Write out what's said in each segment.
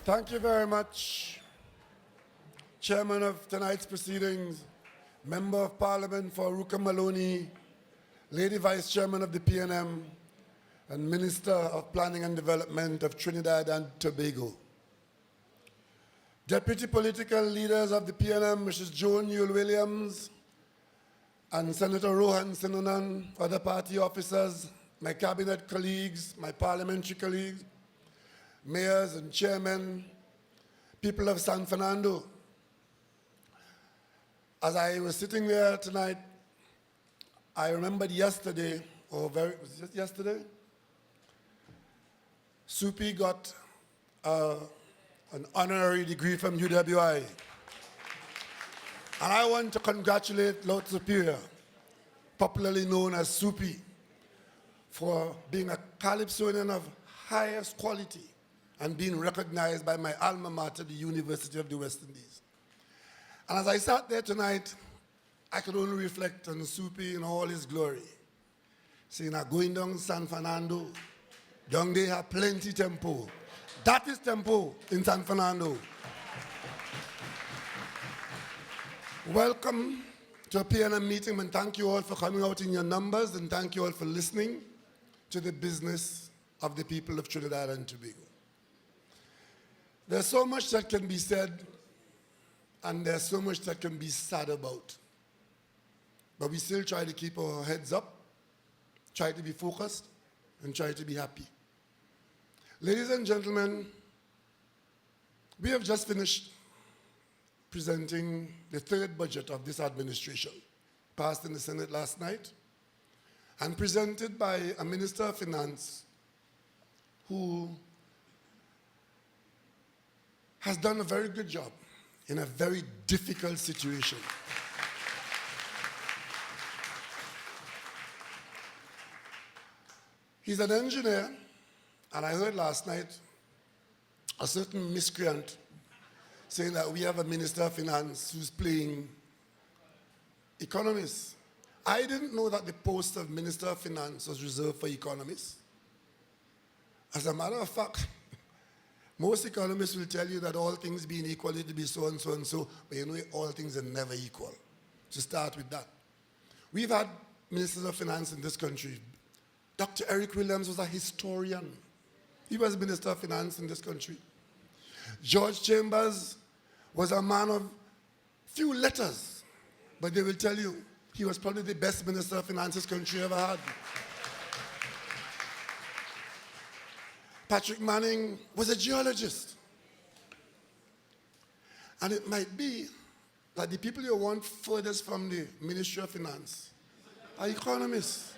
Thank you very much, Chairman of tonight's proceedings, Member of Parliament for Ruka Maloney, Lady Vice Chairman of the PNM, and Minister of Planning and Development of Trinidad and Tobago. Deputy political leaders of the PNM, Mrs. Joan Yule Williams, and Senator Rohan Sinanan, other party officers, my cabinet colleagues, my parliamentary colleagues, mayors and chairmen, people of San Fernando. As I was sitting there tonight, I remembered yesterday, was it yesterday? Supi got an honorary degree from UWI. And I want to congratulate Lord Superior, popularly known as Supi, for being a calypsonian of highest quality and being recognized by my alma mater, the University of the West Indies. And as I sat there tonight, I could only reflect on Supi in all his glory. Saying, going down San Fernando, down there have plenty tempo. That is tempo in San Fernando. Welcome to a PNM meeting, and thank you all for coming out in your numbers, and thank you all for listening to the business of the people of Trinidad and Tobago. There's so much that can be said, and there's so much that can be sad about. But we still try to keep our heads up, try to be focused, and try to be happy. Ladies and gentlemen, we have just finished presenting the third budget of this administration, passed in the Senate last night, and presented by a Minister of Finance who has done a very good job in a very difficult situation. He's an engineer, and I heard last night a certain miscreant saying that we have a Minister of Finance who's playing economist. I didn't know that the post of Minister of Finance was reserved for economists. As a matter of fact, most economists will tell you that all things being equal, it will be so and so and so, but you know all things are never equal. To start with that. We've had ministers of finance in this country. Dr. Eric Williams was a historian. He was Minister of Finance in this country. George Chambers was a man of few letters, but they will tell you he was probably the best Minister of Finance this country ever had. Patrick Manning was a geologist. And it might be that the people you want furthest from the Ministry of Finance are economists.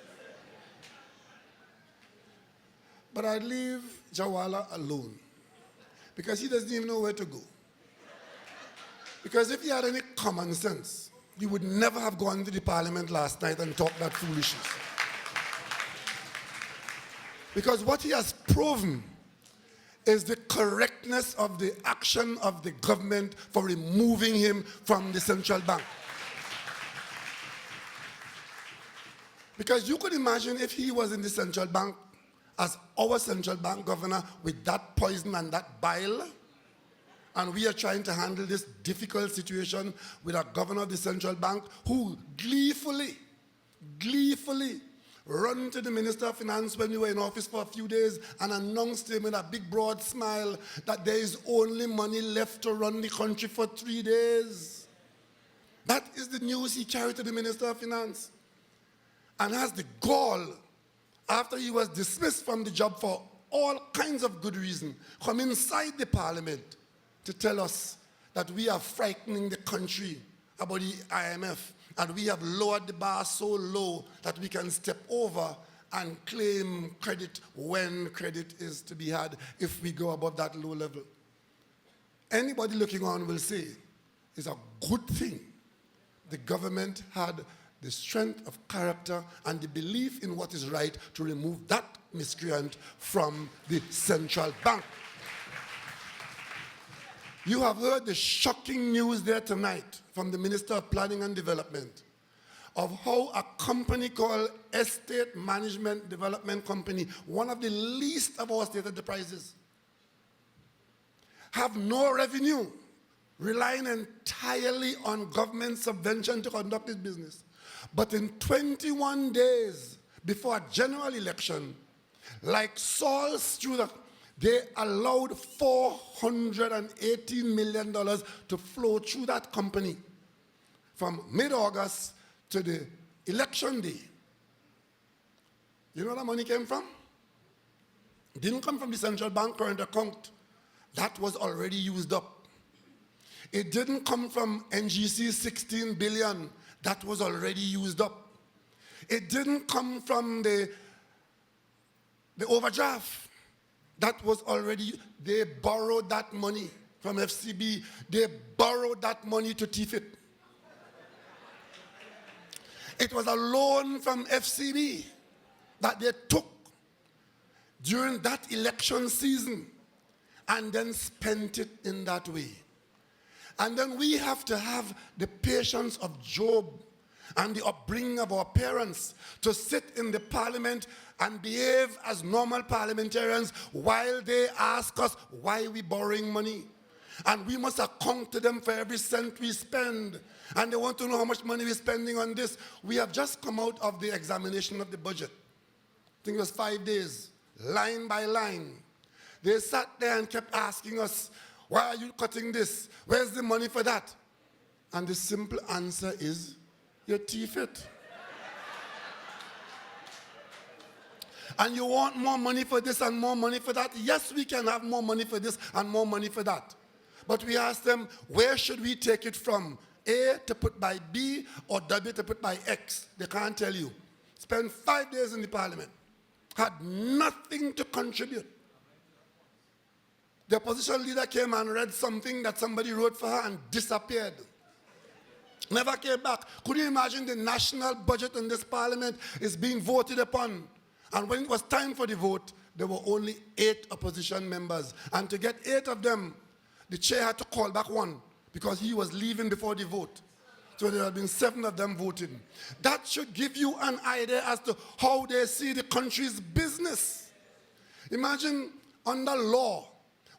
But I'd leave Jawala alone because he doesn't even know where to go. Because if he had any common sense, he would never have gone to the parliament last night and talked that foolishness. Because what he has proven is the correctness of the action of the government for removing him from the central bank. Because you could imagine if he was in the central bank as our central bank governor with that poison and that bile, and we are trying to handle this difficult situation with a governor of the central bank who gleefully run to the Minister of Finance when we were in office for a few days and announced him with a big broad smile that there is only money left to run the country for 3 days. That is the news he carried to the Minister of Finance. And has the gall, after he was dismissed from the job for all kinds of good reason, come inside the parliament to tell us that we are frightening the country about the IMF, and we have lowered the bar so low that we can step over and claim credit when credit is to be had if we go above that low level. Anybody looking on will say it's a good thing the government had the strength of character and the belief in what is right to remove that miscreant from the central bank. You have heard the shocking news there tonight from the Minister of Planning and Development of how a company called Estate Management Development Company, one of the least of our state enterprises, have no revenue, relying entirely on government subvention to conduct its business. But in 21 days before a general election, like Saul's student, they allowed $480 million to flow through that company from mid-August to the election day. You know where the money came from? It didn't come from the central bank current account. That was already used up. It didn't come from NGC's 16 billion. That was already used up. It didn't come from the overdraft. That was already, they borrowed that money from FCB. They borrowed that money to thief it. It was a loan from FCB that they took during that election season and then spent it in that way. And then we have to have the patience of Job and the upbringing of our parents to sit in the parliament and behave as normal parliamentarians while they ask us why we're borrowing money. And we must account to them for every cent we spend. And they want to know how much money we're spending on this. We have just come out of the examination of the budget. I think it was 5 days, line by line. They sat there and kept asking us, why are you cutting this? Where's the money for that? And the simple answer is, you thief it. And you want more money for this and more money for that? Yes, we can have more money for this and more money for that. But we ask them, where should we take it from? A to put by B or W to put by X? They can't tell you. Spent 5 days in the parliament. Had nothing to contribute. The opposition leader came and read something that somebody wrote for her and disappeared. Never came back. Could you imagine the national budget in this parliament is being voted upon? And when it was time for the vote, there were only 8 opposition members. And to get 8 of them, the chair had to call back one because he was leaving before the vote. So there had been 7 of them voting. That should give you an idea as to how they see the country's business. Imagine under law,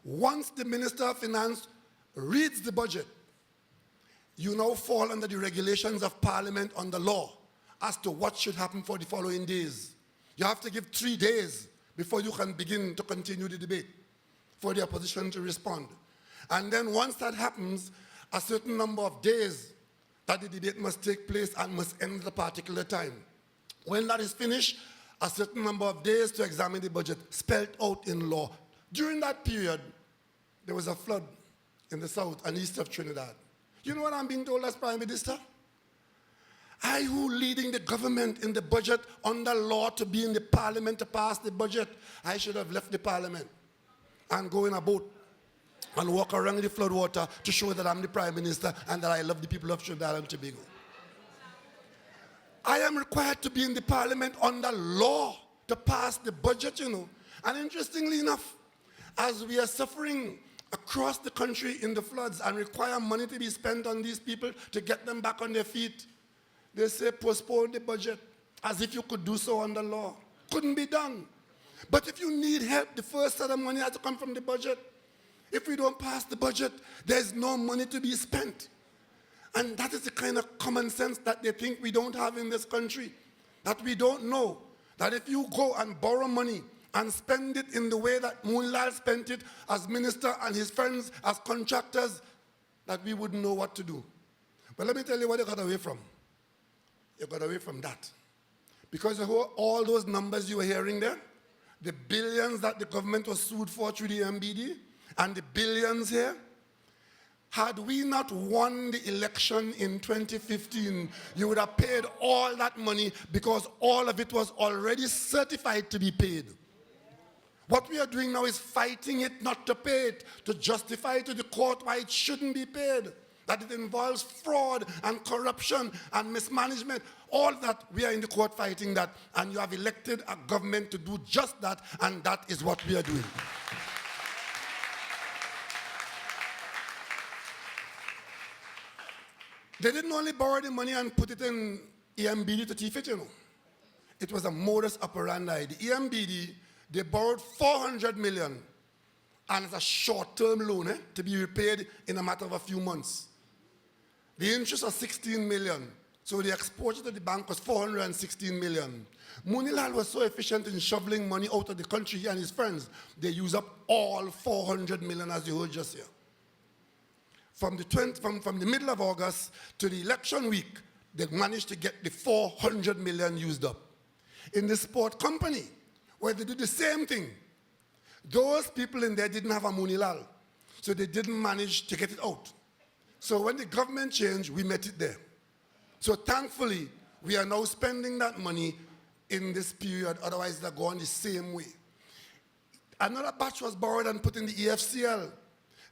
once the Minister of Finance reads the budget, you now fall under the regulations of Parliament under law as to what should happen for the following days. You have to give 3 days before you can begin to continue the debate for the opposition to respond. And then once that happens, a certain number of days that the debate must take place and must end at a particular time. When that is finished, a certain number of days to examine the budget spelled out in law. During that period, there was a flood in the south and east of Trinidad. You know what I'm being told as Prime Minister? I who leading the government in the budget under law to be in the parliament to pass the budget, I should have left the parliament and go in a boat and walk around in the flood water to show that I'm the Prime Minister and that I love the people of Trinidad and Tobago. I am required to be in the parliament under law to pass the budget, you know. And interestingly enough, as we are suffering across the country in the floods and require money to be spent on these people to get them back on their feet, they say postpone the budget as if you could do so under law. Couldn't be done. But if you need help, the first set of money has to come from the budget. If we don't pass the budget, there's no money to be spent. And that is the kind of common sense that they think we don't have in this country. That we don't know that if you go and borrow money and spend it in the way that Moonlal spent it as minister and his friends as contractors, that we wouldn't know what to do. But let me tell you what they got away from. You got away from that. Because of all those numbers you were hearing there, the billions that the government was sued for through the MBD, and the billions here, had we not won the election in 2015, you would have paid all that money because all of it was already certified to be paid. What we are doing now is fighting it not to pay it, to justify to the court why it shouldn't be paid. That it involves fraud and corruption and mismanagement. All that, we are in the court fighting that. And you have elected a government to do just that, and that is what we are doing. They didn't only borrow the money and put it in EMBD to thief it, you know. It was a modus operandi. The EMBD, they borrowed 400 million And it's a short-term loan to be repaid in a matter of a few months. The interest was 16 million. So the exposure to the bank was 416 million. Munilal was so efficient in shoveling money out of the country, he and his friends, they used up all 400 million, as you heard just here. From the middle of August to the election week, they managed to get the 400 million used up. In the sport company, where they did the same thing, those people in there didn't have a Munilal, so they didn't manage to get it out. So when the government changed, we met it there. So thankfully, we are now spending that money in this period, otherwise they'll go on the same way. Another batch was borrowed and put in the EFCL.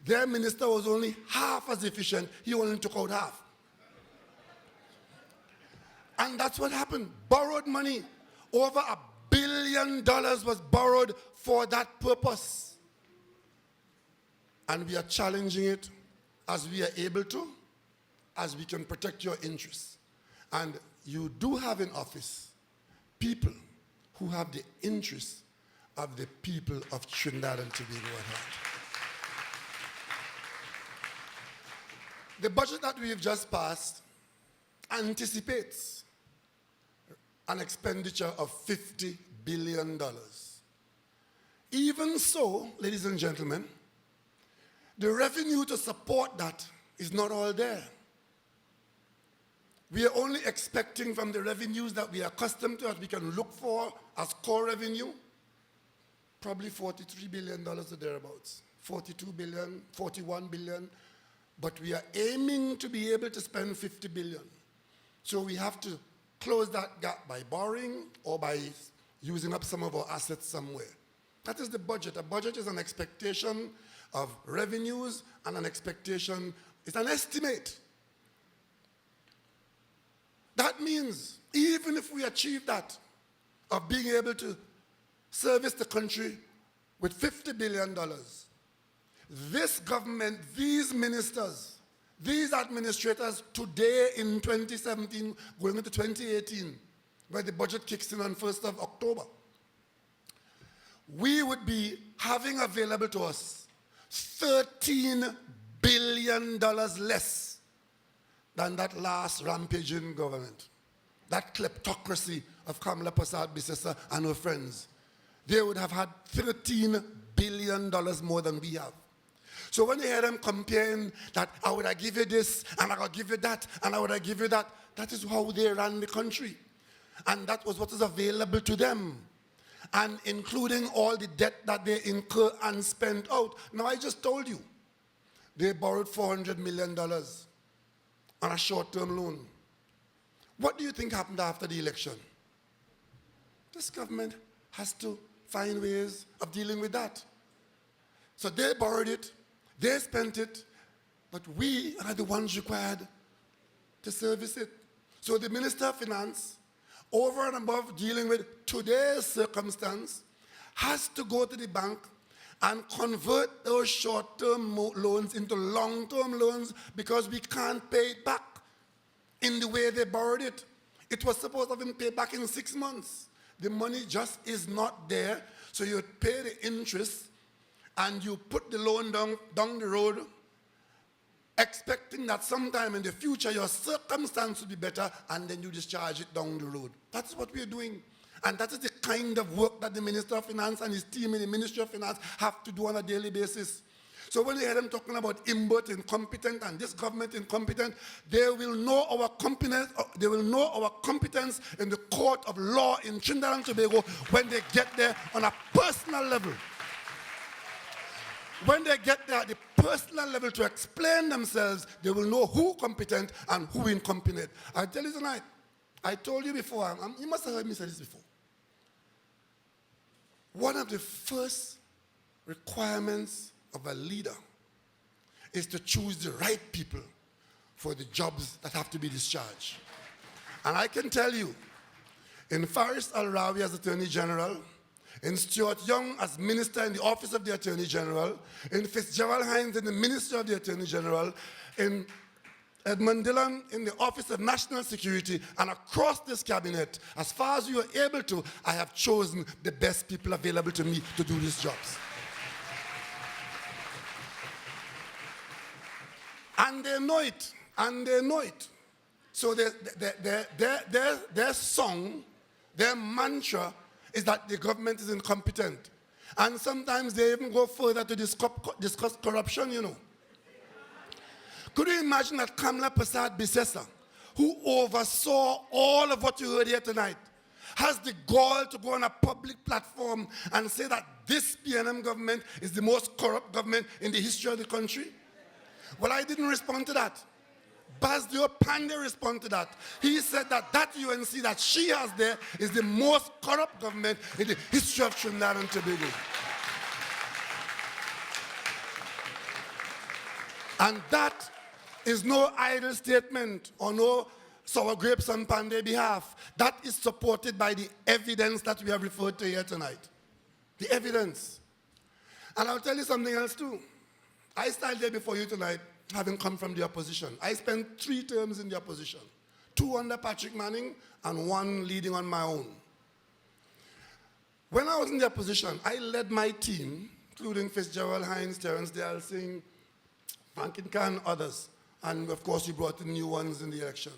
Their minister was only half as efficient, he only took out half. And that's what happened, borrowed money. Over $1 billion was borrowed for that purpose. And we are challenging it as we are able to, as we can protect your interests. And you do have in office people who have the interests of the people of Trinidad and Tobago at heart. The budget that we've just passed anticipates an expenditure of $50 billion. Even so, ladies and gentlemen, the revenue to support that is not all there. We are only expecting from the revenues that we are accustomed to, that we can look for as core revenue, probably $43 billion or thereabouts, 42 billion, 41 billion, but we are aiming to be able to spend 50 billion. So we have to close that gap by borrowing or by using up some of our assets somewhere. That is the budget. A budget is an expectation of revenues and an expectation, it's an estimate. That means even if we achieve that, of being able to service the country with $50 billion, this government, these ministers, these administrators today in 2017, going into 2018, where the budget kicks in on 1st of October, we would be having available to us $13 billion less than that last rampaging government, that kleptocracy of Kamala Prasad Bisesa and her friends. They would have had $13 billion more than we have. So when you hear them comparing that, I would have give you this, and I would give you that, and I would have give you that, that is how they ran the country. And that was what is available to them. And including all the debt that they incur and spend out. Now I just told you, they borrowed $400 million on a short-term loan. What do you think happened after the election? This government has to find ways of dealing with that. So they borrowed it, they spent it, but we are the ones required to service it. So the Minister of Finance, over and above dealing with today's circumstance, has to go to the bank and convert those short-term loans into long-term loans because we can't pay it back in the way they borrowed it. It was supposed to have been paid back in 6 months. The money just is not there, so you pay the interest and you put the loan down the road, expecting that sometime in the future your circumstance will be better, and then you discharge it down the road. That's what we're doing. And that is the kind of work that the Minister of Finance and his team in the Ministry of Finance have to do on a daily basis. So when you hear them talking about Imbert incompetent and this government incompetent, they will know our competence, in the court of law in Trinidad and Tobago when they get there on a personal level. When they get there at the personal level to explain themselves, they will know who competent and who incompetent. I tell you tonight, I told you before, you must have heard me say this before. One of the first requirements of a leader is to choose the right people for the jobs that have to be discharged. And I can tell you, in Faris Al-Rawi as Attorney General, in Stuart Young as Minister in the Office of the Attorney General, in Fitzgerald Hines in the Ministry of the Attorney General, in Edmund Dillon in the Office of National Security, and across this cabinet, as far as you are able to, I have chosen the best people available to me to do these jobs. And they know it. And they know it. So their song, their mantra is that the government is incompetent. And sometimes they even go further to discuss corruption, you know. Could you imagine that Kamla Prasad Bisesa, who oversaw all of what you heard here tonight, has the gall to go on a public platform and say that this PNM government is the most corrupt government in the history of the country? Well, I didn't respond to that. Basdio Pandey responded to that. He said that that UNC that she has there is the most corrupt government in the history of Trinidad and Tobago. And that is no idle statement or no sour grapes on Pandey's behalf. That is supported by the evidence that we have referred to here tonight. The evidence. And I'll tell you something else too. I stand here before you tonight having come from the opposition. I spent 3 terms in the opposition. 2 under Patrick Manning and 1 leading on my own. When I was in the opposition, I led my team, including Fitzgerald Hines, Terence Dale Singh, Franklin Khan, others. And of course, we brought in new ones in the election.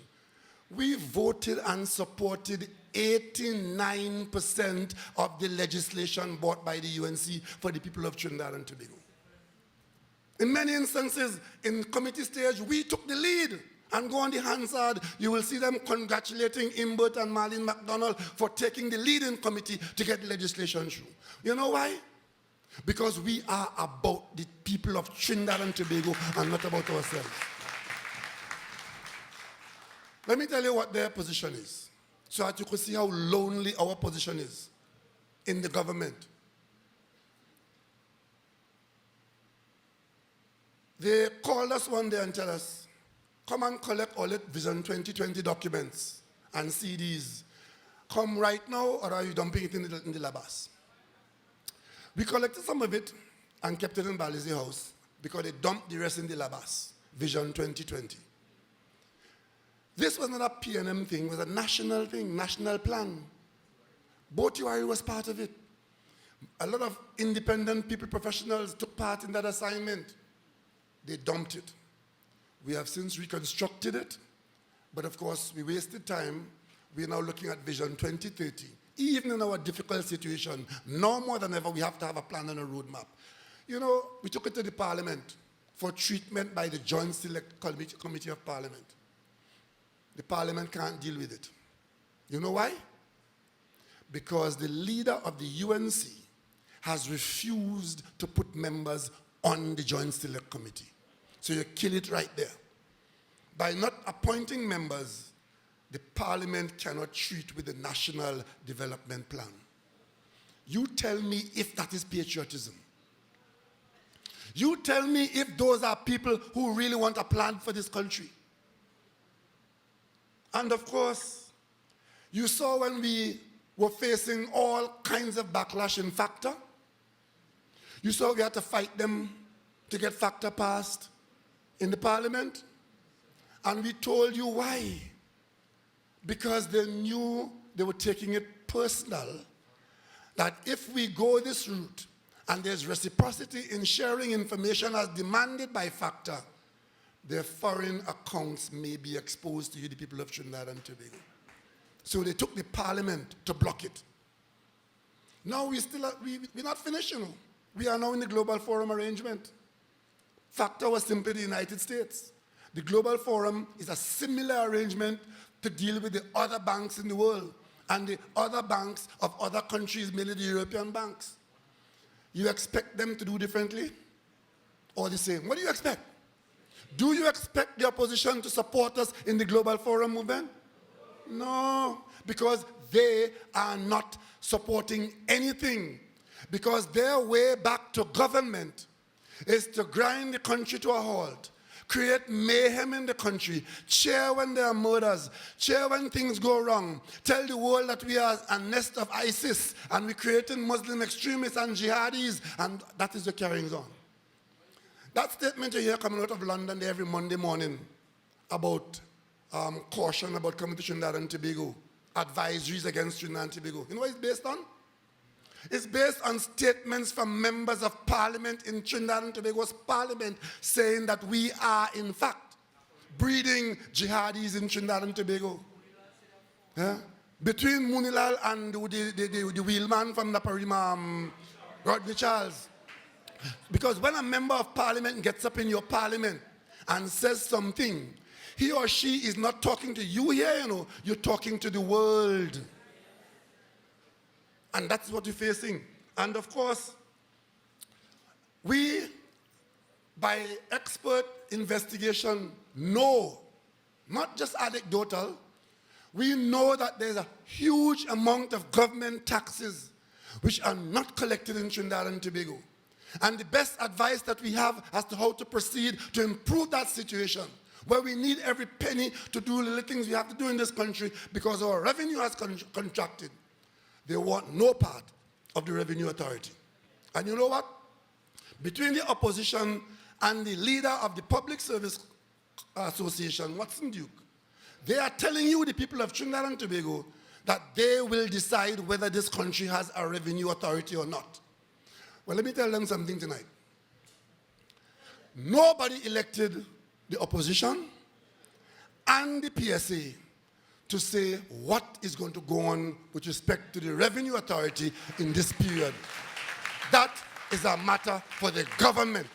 We voted and supported 89% of the legislation brought by the UNC for the people of Trinidad and Tobago. In many instances, in committee stage, we took the lead. And go on the Hansard, you will see them congratulating Imbert and Marlene MacDonald for taking the lead in committee to get the legislation through. You know why? Because we are about the people of Trinidad and Tobago and not about ourselves. Let me tell you what their position is, so that you can see how lonely our position is in the government. They called us one day and tell us, come and collect all the Vision 2020 documents and CDs. Come right now, or are you dumping it in the labas? We collected some of it and kept it in Balizi House because they dumped the rest in the labas, Vision 2020. This was not a PNM thing, it was a national thing, national plan. Both URI was part of it. A lot of independent people, professionals took part in that assignment. They dumped it. We have since reconstructed it, but of course we wasted time. We are now looking at Vision 2030. Even in our difficult situation, no more than ever, we have to have a plan and a roadmap. You know, we took it to the Parliament for treatment by the Joint Select Committee of Parliament. The Parliament can't deal with it. You know why? Because the leader of the UNC has refused to put members on the Joint Select Committee. So you kill it right there. By not appointing members, the Parliament cannot treat with the National Development Plan. You tell me if that is patriotism. You tell me if those are people who really want a plan for this country. And of course, you saw when we were facing all kinds of backlash in FACTA, you saw we had to fight them to get FACTA passed in the Parliament. And we told you why. Because they knew they were taking it personal, that if we go this route and there's reciprocity in sharing information as demanded by FACTA, their foreign accounts may be exposed to you, the people of Trinidad and Tobago. So they took the Parliament to block it. Now we're not finished, you know. We are now in the Global Forum arrangement. FACTA was simply the United States. The Global Forum is a similar arrangement to deal with the other banks in the world and the other banks of other countries, mainly the European banks. You expect them to do differently or the same? What do you expect? Do you expect the opposition to support us in the Global Forum movement? No, because they are not supporting anything. Because their way back to government is to grind the country to a halt, create mayhem in the country, cheer when there are murders, cheer when things go wrong, tell the world that we are a nest of ISIS and we're creating Muslim extremists and jihadis, and that is the carrying on. That statement you hear coming out of London every Monday morning about caution about coming to Trinidad and Tobago, advisories against Trinidad and Tobago, you know what it's based on? It's based on statements from members of parliament in Trinidad and Tobago's parliament saying that we are, in fact, breeding jihadis in Trinidad and Tobago. Yeah? Between Munilal and the wheelman from Naparima, Rodney Charles. Because when a member of parliament gets up in your parliament and says something, he or she is not talking to you here, you know, you're talking to the world. And that's what you're facing. And of course, we, by expert investigation, know, not just anecdotal, we know that there's a huge amount of government taxes which are not collected in Trinidad and Tobago. And the best advice that we have as to how to proceed to improve that situation, where we need every penny to do the little things we have to do in this country because our revenue has contracted. They want no part of the Revenue Authority. And you know what? Between the opposition and the leader of the Public Service Association, Watson Duke, they are telling you, the people of Trinidad and Tobago, that they will decide whether this country has a revenue authority or not. Well, let me tell them something tonight. Nobody elected the opposition and the PSA to say what is going to go on with respect to the revenue authority in this period. That is a matter for the government.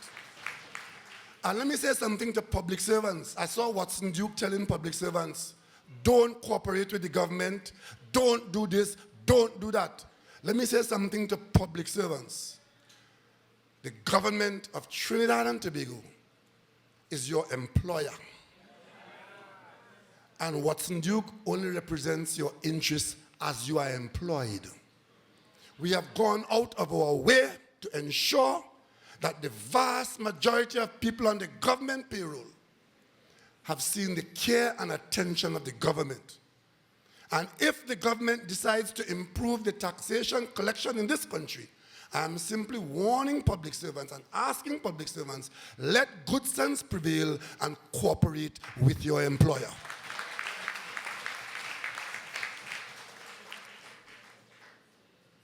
And let me say something to public servants. I saw Watson Duke telling public servants, don't cooperate with the government, don't do this, don't do that. Let me say something to public servants. The government of Trinidad and Tobago is your employer. And Watson Duke only represents your interests as you are employed. We have gone out of our way to ensure that the vast majority of people on the government payroll have seen the care and attention of the government. And if the government decides to improve the taxation collection in this country, I'm simply warning public servants and asking public servants, let good sense prevail and cooperate with your employer.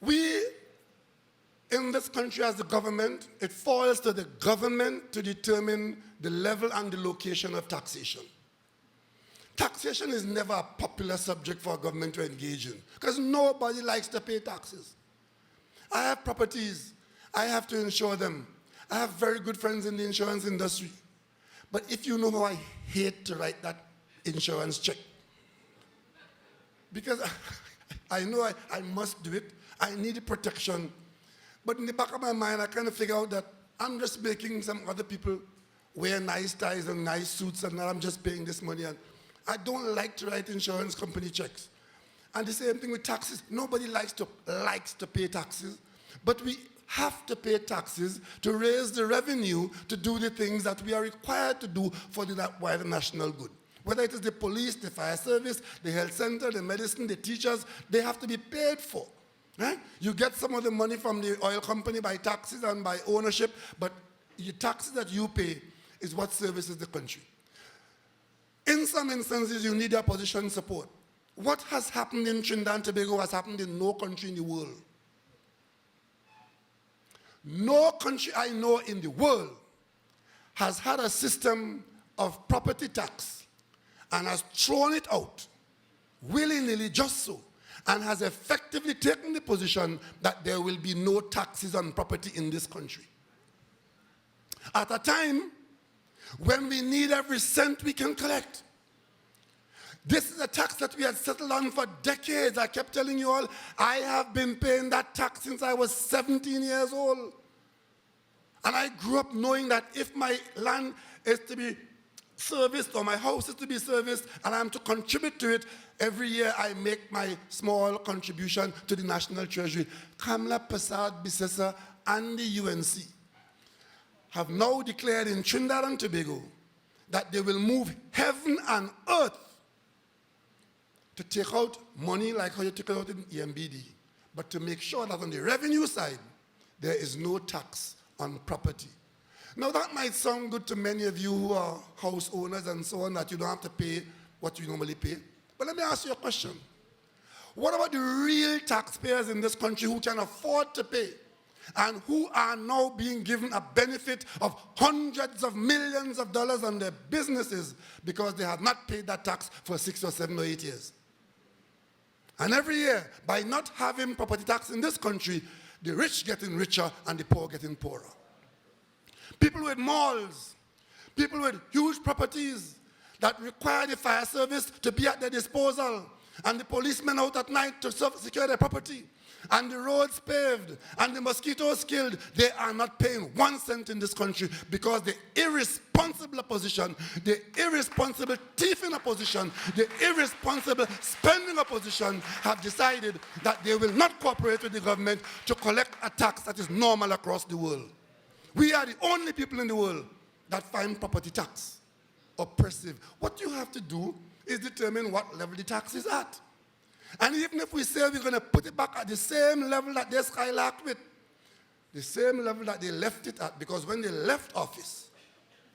We, in this country as the government, it falls to the government to determine the level and the location of taxation. Taxation is never a popular subject for a government to engage in because nobody likes to pay taxes. I have properties. I have to insure them. I have very good friends in the insurance industry. But if you know how I hate to write that insurance check, because I know I must do it. I need the protection. But in the back of my mind, I kind of figure out that I'm just making some other people wear nice ties and nice suits, and I'm just paying this money. And I don't like to write insurance company checks. And the same thing with taxes. Nobody likes to pay taxes, but we have to pay taxes to raise the revenue to do the things that we are required to do for the wider national good. Whether it is the police, the fire service, the health center, the medicine, the teachers, they have to be paid for. Right? You get some of the money from the oil company by taxes and by ownership, but the taxes that you pay is what services the country. In some instances, you need the opposition support. What has happened in Trinidad and Tobago has happened in no country in the world. No country I know in the world has had a system of property tax and has thrown it out willy-nilly just so, and has effectively taken the position that there will be no taxes on property in this country. At a time when we need every cent we can collect. This is a tax that we had settled on for decades. I kept telling you all, I have been paying that tax since I was 17 years old. And I grew up knowing that if my land is to be serviced or my house is to be serviced and I'm to contribute to it, every year I make my small contribution to the National Treasury. Kamla Prasad Bisesa and the UNC have now declared in Trinidad and Tobago that they will move heaven and earth to take out money like how you took it out in EMBD, but to make sure that on the revenue side, there is no tax on property. Now that might sound good to many of you who are house owners and so on, that you don't have to pay what you normally pay. But let me ask you a question. What about the real taxpayers in this country who can afford to pay and who are now being given a benefit of hundreds of millions of dollars on their businesses because they have not paid that tax for 6 or 7 or 8 years? And every year, by not having property tax in this country, the rich getting richer and the poor getting poorer. People with malls, people with huge properties that require the fire service to be at their disposal, and the policemen out at night to secure their property, and the roads paved, and the mosquitoes killed, they are not paying 1 cent in this country because the irresponsible opposition, the irresponsible thieving opposition, the irresponsible spending opposition have decided that they will not cooperate with the government to collect a tax that is normal across the world. We are the only people in the world that find property tax oppressive. What you have to do is determine what level the tax is at. And even if we say we're going to put it back at the same level that they skylarked with, the same level that they left it at, because when they left office,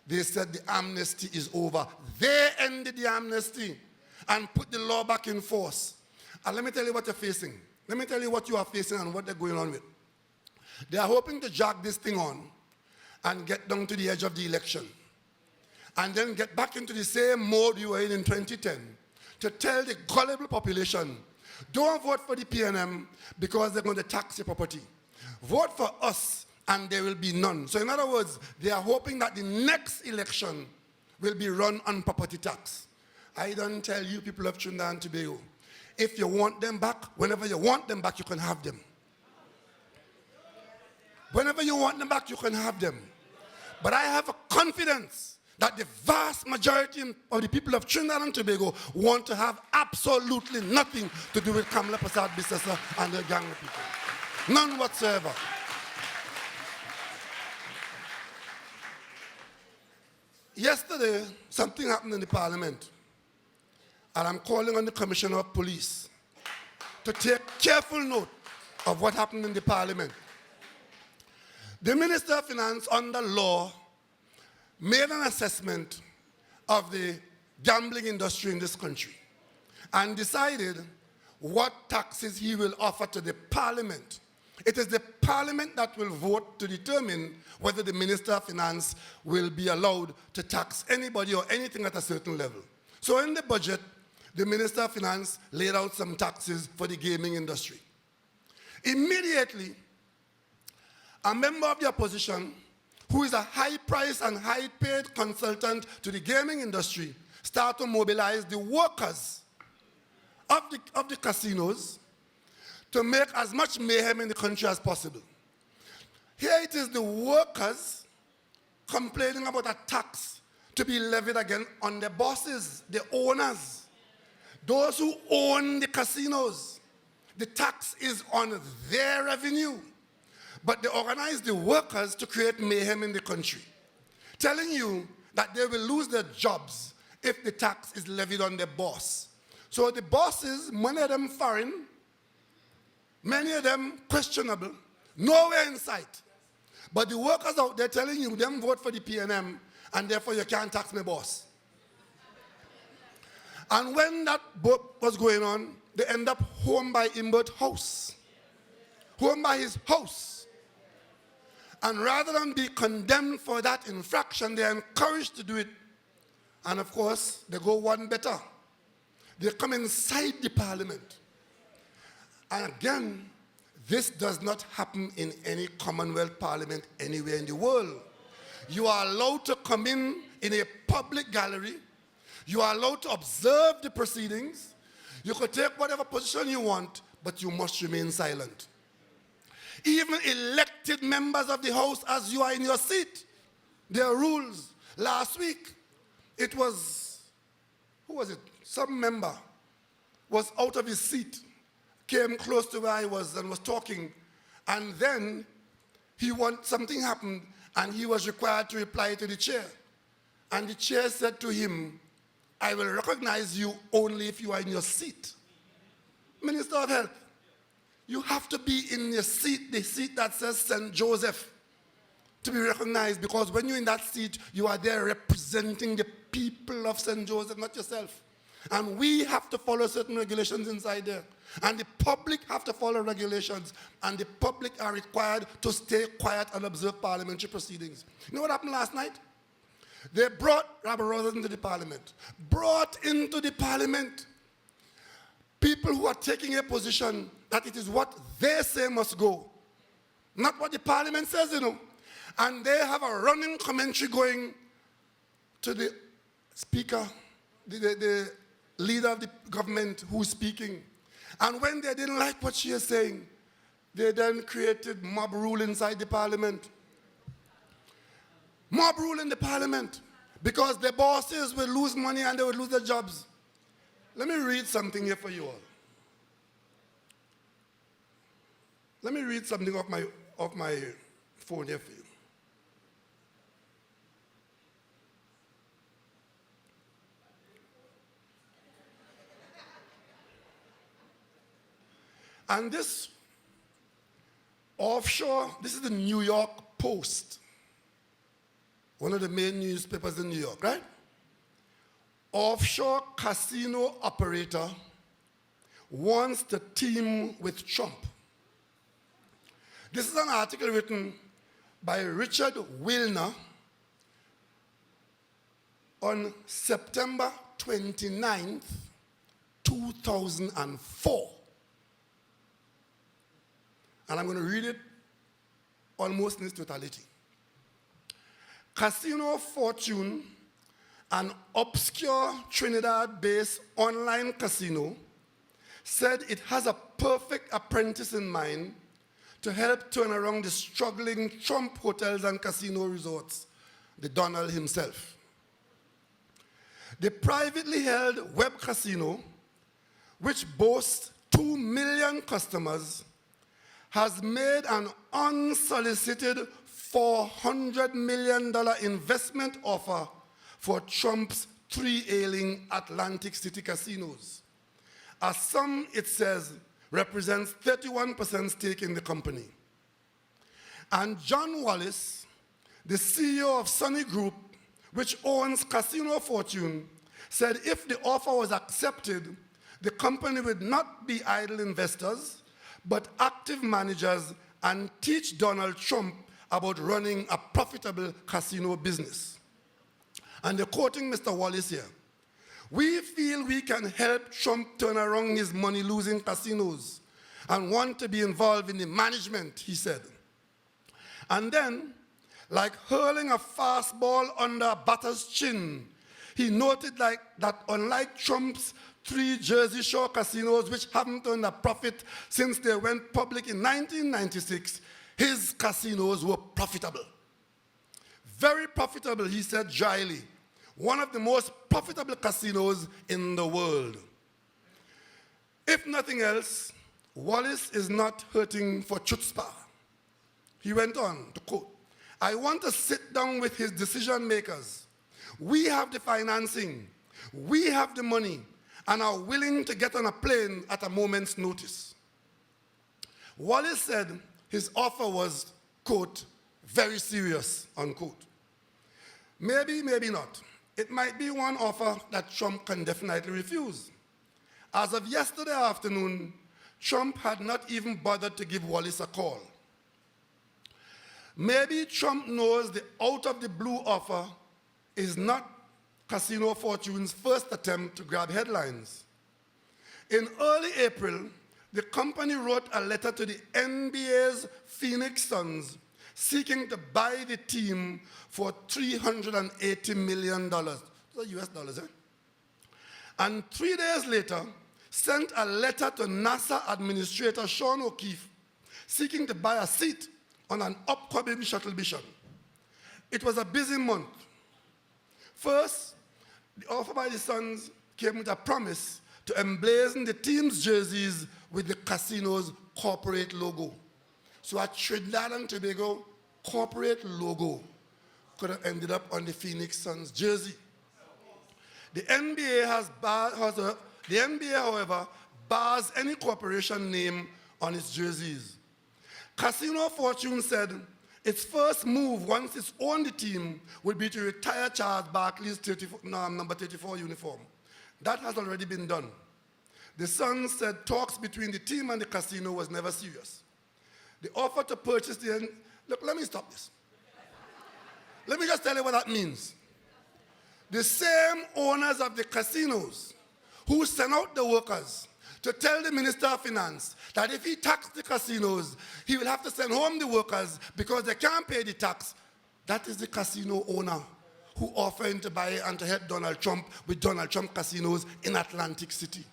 they said the amnesty is over. They ended the amnesty and put the law back in force. And let me tell you what you're facing. Let me tell you what you are facing and what they're going on with. They are hoping to drag this thing on and get down to the edge of the election, and then get back into the same mode you were in 2010, to tell the gullible population, don't vote for the PNM because they're going to tax your property. Vote for us and there will be none. So in other words, they are hoping that the next election will be run on property tax. I don't tell you people of Trinidad and Tobago, if you want them back, whenever you want them back, you can have them. Whenever you want them back, you can have them. But I have a confidence that the vast majority of the people of Trinidad and Tobago want to have absolutely nothing to do with Kamala Persad-Bissessar and the gang of people. None whatsoever. Yesterday, something happened in the parliament, and I'm calling on the Commissioner of Police to take careful note of what happened in the parliament. The Minister of Finance, under law, made an assessment of the gambling industry in this country and decided what taxes he will offer to the parliament. It is the parliament that will vote to determine whether the Minister of Finance will be allowed to tax anybody or anything at a certain level. So in the budget, the Minister of Finance laid out some taxes for the gaming industry. Immediately, a member of the opposition, who is a high-priced and high-paid consultant to the gaming industry, start to mobilize the workers of the casinos to make as much mayhem in the country as possible. Here it is the workers complaining about a tax to be levied again on the bosses, the owners, those who own the casinos. The tax is on their revenue. But they organize the workers to create mayhem in the country, telling you that they will lose their jobs if the tax is levied on their boss. So the bosses, many of them foreign, many of them questionable, nowhere in sight. But the workers out there telling you, them vote for the PNM, and therefore you can't tax my boss. And when that book was going on, they end up home by Imbert's house. Home by his house. And rather than be condemned for that infraction, they are encouraged to do it. And of course, they go one better. They come inside the parliament. And again, this does not happen in any Commonwealth parliament anywhere in the world. You are allowed to come in a public gallery. You are allowed to observe the proceedings. You could take whatever position you want, but you must remain silent. Even elected members of the House, as you are in your seat, there are rules. Last week, it was, who was it? Some member was out of his seat, came close to where I was and was talking, and then something happened, and he was required to reply to the chair. And the chair said to him, I will recognize you only if you are in your seat. Minister of Health, you have to be in your seat, the seat that says St. Joseph, to be recognized, because when you're in that seat, you are there representing the people of St. Joseph, not yourself. And we have to follow certain regulations inside there. And the public have to follow regulations. And the public are required to stay quiet and observe parliamentary proceedings. You know what happened last night? They brought Rabbi Rogers into the parliament. Brought into the parliament people who are taking a position that it is what they say must go. Not what the parliament says, you know. And they have a running commentary going to the speaker, the leader of the government who's speaking. And when they didn't like what she is saying, they then created mob rule inside the parliament. Mob rule in the parliament. Because the bosses will lose money and they would lose their jobs. Let me read something here for you all. Let me read something off my phone here for you. And this offshore, this is the New York Post, one of the main newspapers in New York, right? Offshore casino operator wants to team with Trump. This is an article written by Richard Wilner on September 29th, 2004. And I'm going to read it almost in its totality. Casino Fortune, an obscure Trinidad-based online casino, said it has a perfect apprentice in mind to help turn around the struggling Trump hotels and casino resorts, the Donald himself. The privately held web casino, which boasts 2 million customers, has made an unsolicited $400 million investment offer for Trump's 3 ailing Atlantic City casinos. A sum, it says, represents 31% stake in the company. And John Wallace, the CEO of Sunny Group, which owns Casino Fortune, said if the offer was accepted, the company would not be idle investors, but active managers, and teach Donald Trump about running a profitable casino business. And they're quoting Mr. Wallace here. We feel we can help Trump turn around his money-losing casinos and want to be involved in the management, he said. And then, like hurling a fastball under a batter's chin, he noted that unlike Trump's 3 Jersey Shore casinos, which haven't earned a profit since they went public in 1996, his casinos were profitable. Very profitable, he said dryly. One of the most profitable casinos in the world. If nothing else, Wallace is not hurting for chutzpah. He went on to quote, I want to sit down with his decision makers. We have the financing, we have the money, and are willing to get on a plane at a moment's notice. Wallace said his offer was, quote, very serious, unquote. Maybe, maybe not. It might be one offer that Trump can definitely refuse. As of yesterday afternoon, Trump had not even bothered to give Wallace a call. Maybe Trump knows the out-of-the-blue offer is not Casino Fortune's first attempt to grab headlines. In early April, the company wrote a letter to the NBA's Phoenix Suns seeking to buy the team for $380 million. Those are US dollars, eh? And 3 days later, sent a letter to NASA Administrator Sean O'Keefe seeking to buy a seat on an upcoming shuttle mission. It was a busy month. First, the offer by the Suns came with a promise to emblazon the team's jerseys with the casino's corporate logo. So a Trinidad and Tobago corporate logo could have ended up on the Phoenix Suns jersey. The NBA, however, bars any corporation name on its jerseys. Casino Fortune said its first move, once it's owned the team, would be to retire Charles Barkley's number 34 uniform. That has already been done. The Sun said talks between the team and the casino was never serious. The offer to purchase the... Look, let me stop this. Let me just tell you what that means. The same owners of the casinos who sent out the workers to tell the Minister of Finance that if he taxed the casinos, he will have to send home the workers because they can't pay the tax. That is the casino owner who offered to buy and to help Donald Trump with Donald Trump casinos in Atlantic City.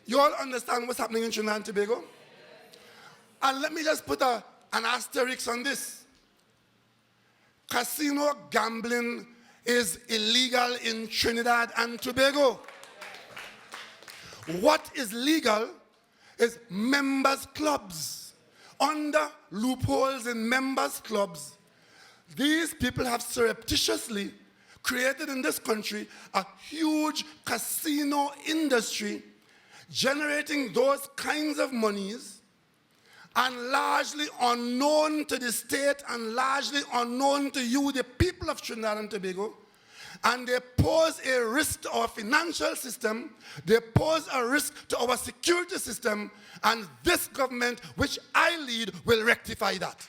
You all understand what's happening in Trinidad and Tobago? And let me just put an asterisk on this. Casino gambling is illegal in Trinidad and Tobago. What is legal is members' clubs. Under loopholes in members' clubs, these people have surreptitiously created in this country a huge casino industry generating those kinds of monies and largely unknown to the state and largely unknown to you, the people of Trinidad and Tobago. And they pose a risk to our financial system, they pose a risk to our security system, and this government, which I lead, will rectify that.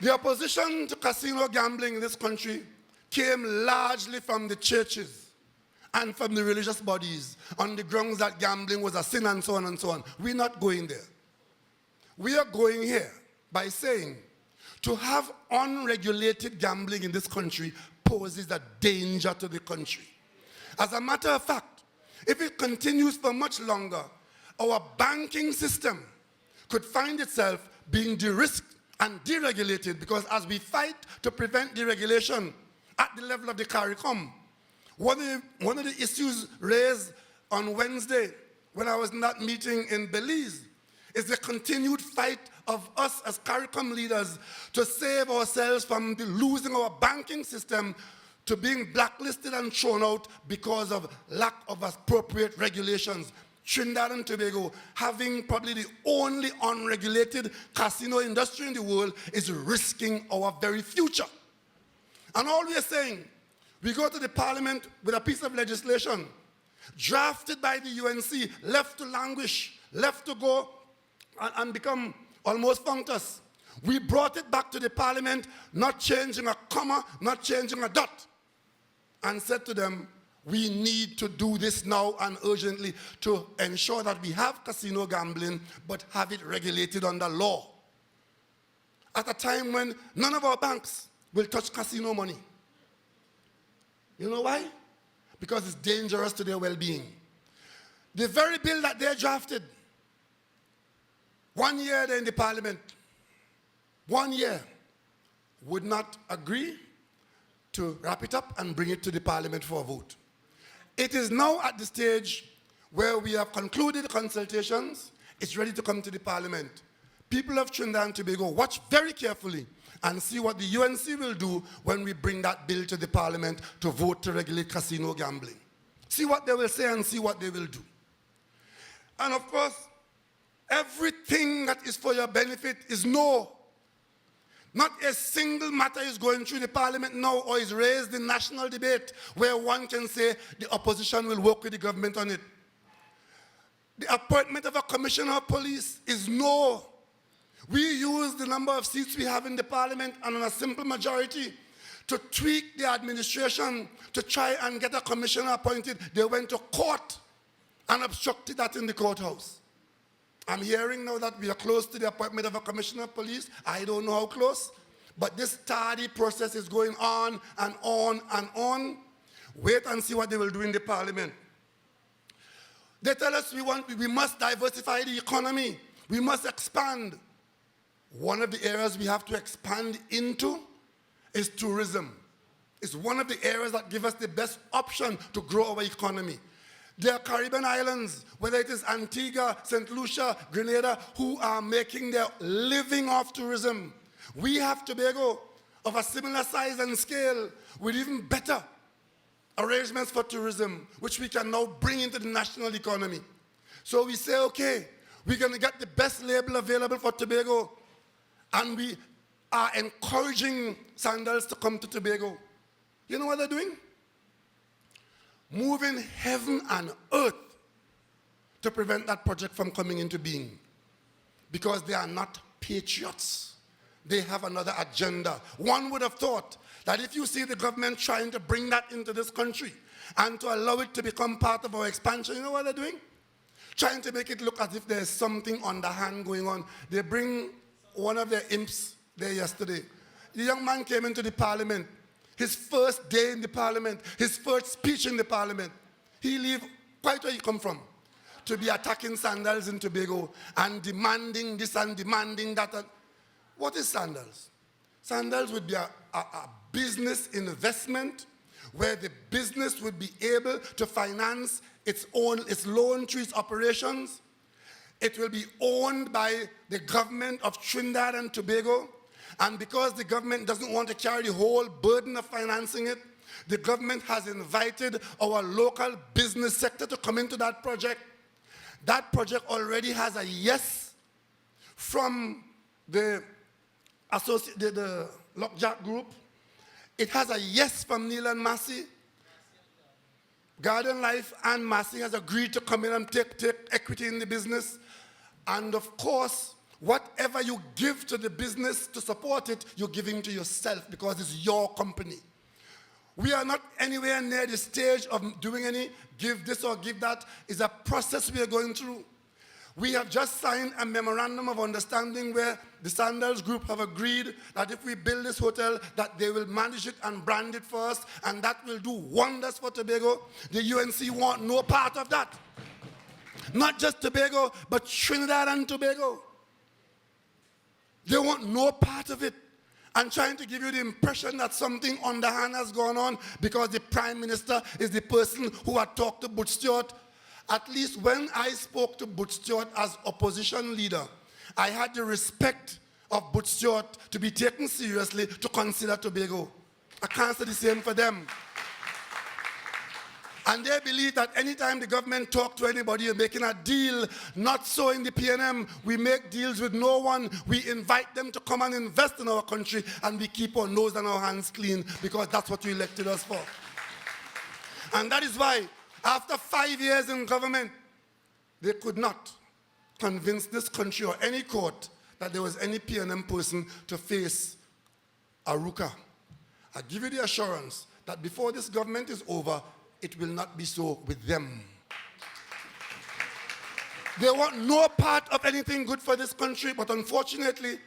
The opposition to casino gambling in this country came largely from the churches and from the religious bodies on the grounds that gambling was a sin and so on and so on. We're not going there. We are going here by saying to have unregulated gambling in this country poses a danger to the country. As a matter of fact, if it continues for much longer, our banking system could find itself being de-risked and deregulated, because as we fight to prevent deregulation at the level of the CARICOM, one of the issues raised on Wednesday when I was in that meeting in Belize is the continued fight of us as CARICOM leaders to save ourselves from losing our banking system to being blacklisted and thrown out because of lack of appropriate regulations. Trinidad and Tobago, having probably the only unregulated casino industry in the world, is risking our very future. And all we are saying, we go to the parliament with a piece of legislation drafted by the UNC, left to languish, left to go and become almost functus. We brought it back to the parliament, not changing a comma, not changing a dot, and said to them, we need to do this now and urgently to ensure that we have casino gambling, but have it regulated under law. At a time when none of our banks will touch casino money. You know why? Because it's dangerous to their well-being. The very bill that they drafted, 1 year they're in the parliament, 1 year, would not agree to wrap it up and bring it to the parliament for a vote. It is now at the stage where we have concluded consultations. It's ready to come to the parliament. People of Trinidad and Tobago, watch very carefully and see what the UNC will do when we bring that bill to the parliament to vote to regulate casino gambling. See what they will say and see what they will do. And of course, everything that is for your benefit is no. Not a single matter is going through the parliament now or is raised in national debate where one can say the opposition will work with the government on it. The appointment of a commissioner of police is no. We use the number of seats we have in the parliament and on a simple majority to tweak the administration to try and get a commissioner appointed. They went to court and obstructed that in the courthouse. I'm hearing now that we are close to the appointment of a commissioner of police. I don't know how close, but this tardy process is going on and on and on. Wait and see what they will do in the parliament. They tell us we must diversify the economy. We must expand. One of the areas we have to expand into is tourism. It's one of the areas that give us the best option to grow our economy. There are Caribbean islands, whether it is Antigua, St. Lucia, Grenada, who are making their living off tourism. We have Tobago of a similar size and scale with even better arrangements for tourism, which we can now bring into the national economy. So we say, okay, we're going to get the best label available for Tobago, and we are encouraging sandals to come to Tobago. You know what they're doing? Moving heaven and earth to prevent that project from coming into being. Because they are not patriots. They have another agenda. One would have thought that if you see the government trying to bring that into this country and to allow it to become part of our expansion, you know what they're doing? Trying to make it look as if there's something underhand going on. They bring one of their imps there yesterday. The young man came into the parliament. His first day in the parliament, his first speech in the parliament. He leave quite where he come from to be attacking sandals in Tobago and demanding this and demanding that. What is sandals? Sandals would be a business investment where the business would be able to finance its loan trees operations. It will be owned by the government of Trinidad and Tobago. And because the government doesn't want to carry the whole burden of financing it, the government has invited our local business sector to come into that project. That project already has a yes from the Lockjack Group. It has a yes from Neil and Massey. Garden Life and Massey has agreed to come in and take equity in the business. And of course, whatever you give to the business to support it, you're giving to yourself because it's your company. We are not anywhere near the stage of doing any give this or give that. It's a process we are going through. We have just signed a memorandum of understanding where the Sandals Group have agreed that if we build this hotel, that they will manage it and brand it for us, and that will do wonders for Tobago. The UNC want no part of that. Not just Tobago, but Trinidad and Tobago. They want no part of it. And trying to give you the impression that something underhand has gone on because the Prime Minister is the person who had talked to Butch Stewart. At least when I spoke to Butch Stewart as opposition leader, I had the respect of Butch Stewart to be taken seriously to consider Tobago. I can't say the same for them. And they believe that anytime the government talk to anybody and making a deal, not so in the PNM, we make deals with no one. We invite them to come and invest in our country, and we keep our nose and our hands clean because that's what you elected us for. And that is why, after 5 years in government, they could not convince this country or any court that there was any PNM person to face Aruka. I give you the assurance that before this government is over, it will not be so with them. They want no part of anything good for this country, but unfortunately,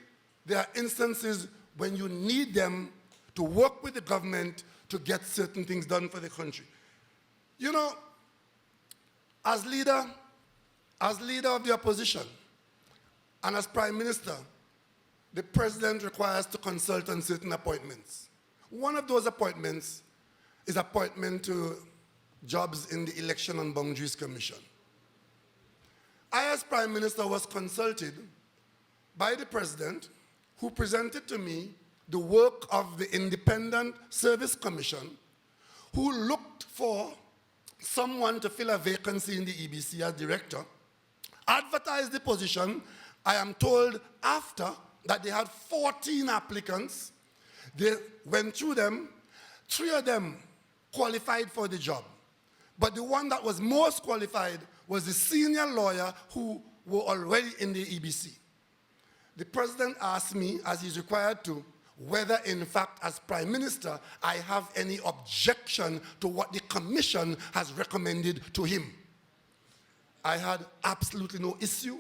there are instances when you need them to work with the government to get certain things done for the country. You know, as leader of the opposition and as Prime Minister, the President requires to consult on certain appointments. One of those appointments is appointment to jobs in the Election and Boundaries Commission. I, as Prime Minister, was consulted by the President, who presented to me the work of the Independent Service Commission, who looked for someone to fill a vacancy in the EBC as director, advertised the position, I am told, after that they had 14 applicants. They went through them. 3 of them qualified for the job. But the one that was most qualified was the senior lawyer who were already in the EBC. The President asked me, as he's required to, whether in fact as Prime Minister I have any objection to what the Commission has recommended to him. I had absolutely no issue.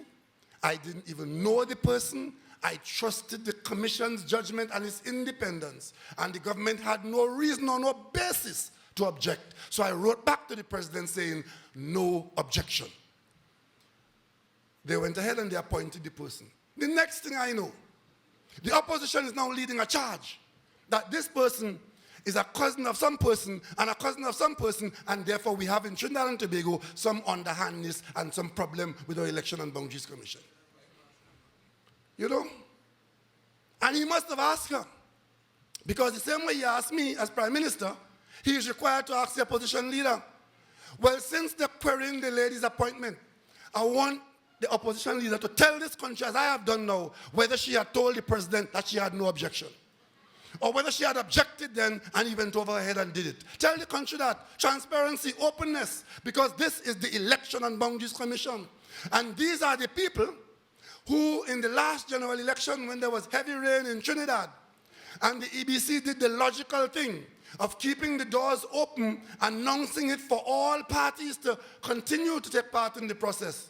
I didn't even know the person. I trusted the Commission's judgment and its independence, and the government had no reason or no basis to object. So I wrote back to the President saying, no objection. They went ahead and they appointed the person. The next thing I know, the opposition is now leading a charge that this person is a cousin of some person and a cousin of some person, and therefore we have in Trinidad and Tobago some underhandness and some problem with our Election and Boundaries Commission. You know? And he must have asked her, because the same way he asked me as Prime Minister, he is required to ask the opposition leader. Well, since they're querying the lady's appointment, I want the opposition leader to tell this country, as I have done now, whether she had told the president that she had no objection. Or whether she had objected then and he went over her head and did it. Tell the country that. Transparency, openness, because this is the Election and Boundaries Commission. And these are the people who, in the last general election, when there was heavy rain in Trinidad, and the EBC did the logical thing of keeping the doors open, announcing it for all parties to continue to take part in the process.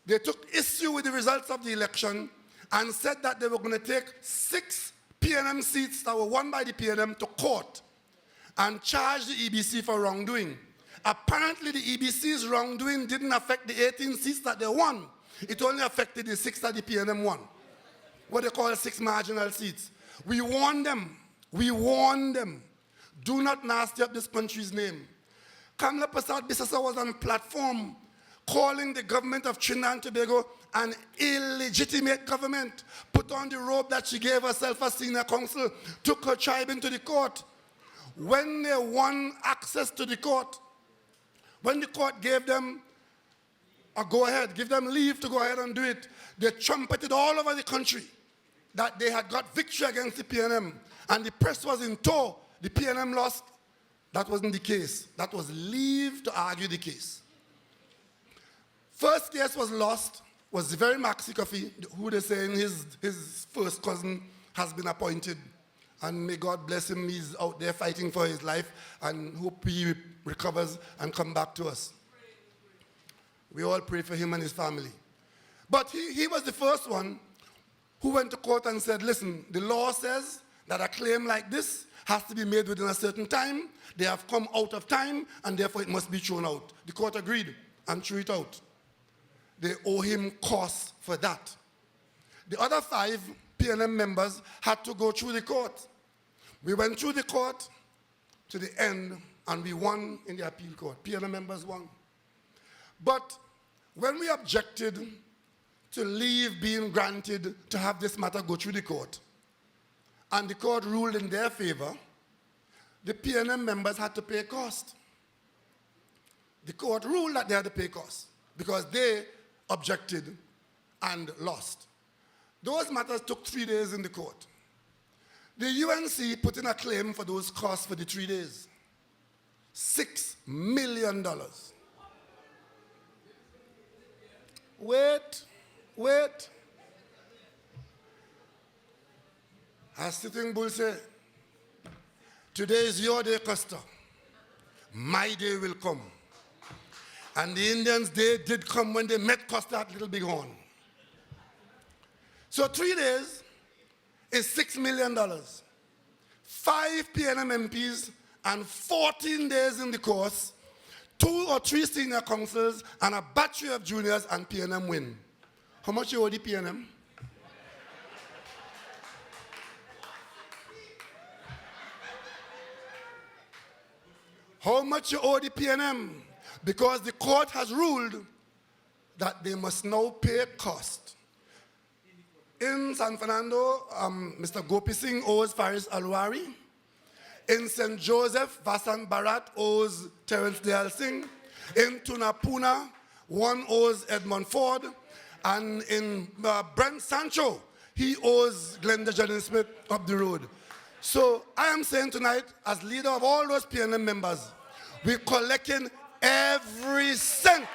They took issue with the results of the election and said that they were going to take 6 PNM seats that were won by the PNM to court and charge the EBC for wrongdoing. Apparently, the EBC's wrongdoing didn't affect the 18 seats that they won. It only affected the 6 that the PNM won, what they call 6 marginal seats. We warned them. We warned them. Do not nasty up this country's name. Kamla Prasad Bisasa was on a platform calling the government of Trinidad and Tobago an illegitimate government, put on the robe that she gave herself as senior counsel, took her tribe into the court. When they won access to the court, when the court gave them a go-ahead, give them leave to go ahead and do it, they trumpeted all over the country that they had got victory against the PNM, and the press was in tow. The PNM lost. That wasn't the case. That was leave to argue the case. First case was lost, was the very Maxi Coffee, who they say his first cousin has been appointed. And may God bless him, he's out there fighting for his life, and hope he recovers and come back to us. We all pray for him and his family. But he was the first one who went to court and said, listen, the law says that a claim like this has to be made within a certain time. They have come out of time, and therefore it must be thrown out. The court agreed and threw it out. They owe him costs for that. The other 5 PNM members had to go through the court. We went through the court to the end, and we won in the appeal court. PNM members won. But when we objected to leave being granted to have this matter go through the court, and the court ruled in their favor, the PNM members had to pay cost. The court ruled that they had to pay cost because they objected and lost. Those matters took 3 days in the court. The UNC put in a claim for those costs for the 3 days. $6 million. Wait. As Sitting Bull said, today is your day, Custer. My day will come. And the Indians' day did come when they met Custer at Little Bighorn. So 3 days is $6 million. 5 PNM MPs and 14 days in the course, 2 or 3 senior councils and a battery of juniors, and PNM win. How much you owe the PNM? How much you owe the PNM? Because the court has ruled that they must now pay cost. In San Fernando, Mr. Gopi Singh owes Faris Alwari. In St. Joseph, Vasant Bharat owes Terence Dayal Singh. In Tunapuna, one owes Edmund Ford. And in Brent Sancho, he owes Glenda Jennings Smith up the road. So I am saying tonight, as leader of all those PNM members, we're collecting every cent.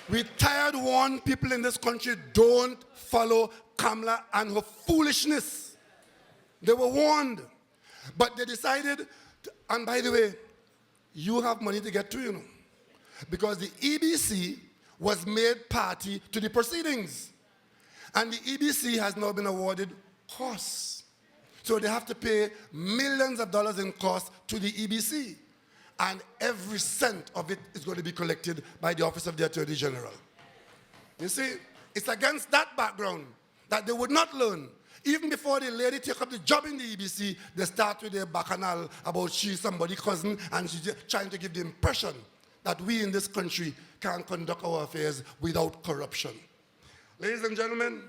We tired warn people in this country, don't follow Kamla and her foolishness. They were warned. But they decided, and by the way, you have money to get to, you know. Because the EBC was made party to the proceedings. And the EBC has now been awarded costs. So they have to pay millions of dollars in costs to the EBC. And every cent of it is going to be collected by the Office of the Attorney General. You see, it's against that background that they would not learn. Even before the lady take up the job in the EBC, they start with their bacchanal about she's somebody's cousin, and she's trying to give the impression that we in this country can conduct our affairs without corruption. Ladies and gentlemen,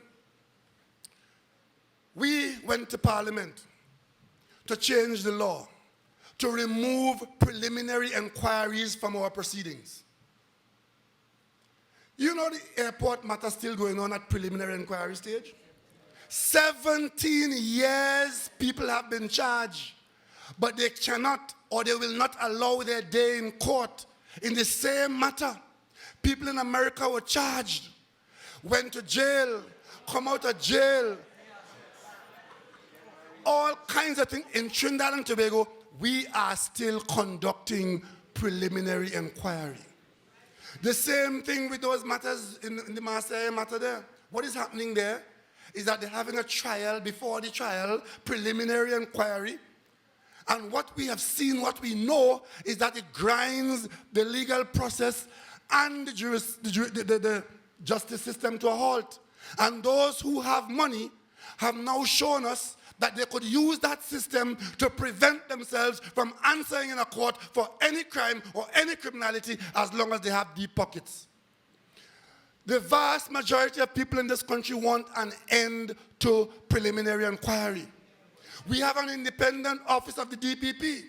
we went to Parliament to change the law, to remove preliminary inquiries from our proceedings. You know the airport matter still going on at preliminary inquiry stage? 17 years people have been charged, but they cannot or they will not allow their day in court in the same matter. People in America were charged, went to jail, come out of jail, all kinds of things. In Trinidad and Tobago, we are still conducting preliminary inquiry. The same thing with those matters in the Marseille matter there. What is happening there is that they're having a trial before the trial, preliminary inquiry. And what we have seen, what we know, is that it grinds the legal process and the justice system to a halt. And those who have money have now shown us that they could use that system to prevent themselves from answering in a court for any crime or any criminality as long as they have deep pockets. The vast majority of people in this country want an end to preliminary inquiry. We have an independent office of the DPP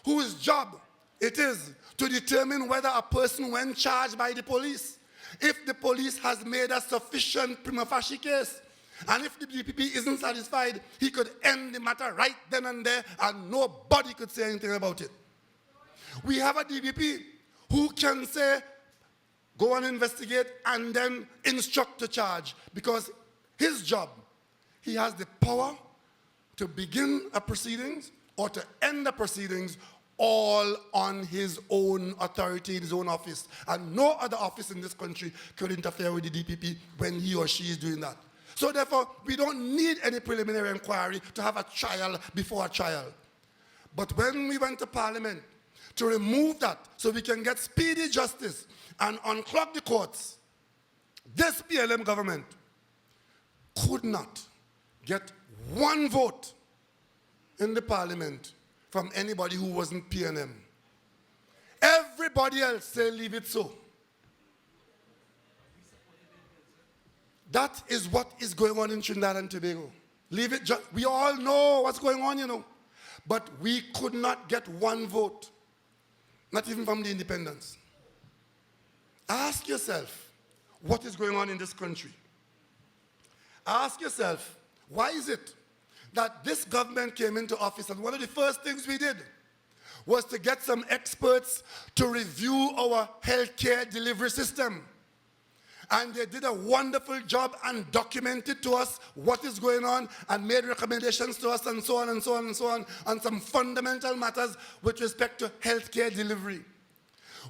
whose job it is to determine whether a person, when charged by the police, if the police has made a sufficient prima facie case, and if the DPP isn't satisfied, he could end the matter right then and there, and nobody could say anything about it. We have a DPP who can say, go and investigate, and then instruct to charge, because his job, he has the power to begin a proceedings or to end the proceedings all on his own authority in his own office. And no other office in this country could interfere with the DPP when he or she is doing that. So therefore, we don't need any preliminary inquiry to have a trial before a trial. But when we went to Parliament to remove that so we can get speedy justice and unclog the courts, this PLM government could not get one vote in the Parliament from anybody who wasn't PNM. Everybody else say leave it so. That is what is going on in Trinidad and Tobago. Leave it just, we all know what's going on, you know. But we could not get one vote, not even from the independents. Ask yourself, what is going on in this country? Ask yourself, why is it that this government came into office and one of the first things we did was to get some experts to review our healthcare delivery system? And they did a wonderful job and documented to us what is going on and made recommendations to us and so on and so on and so on some fundamental matters with respect to healthcare delivery.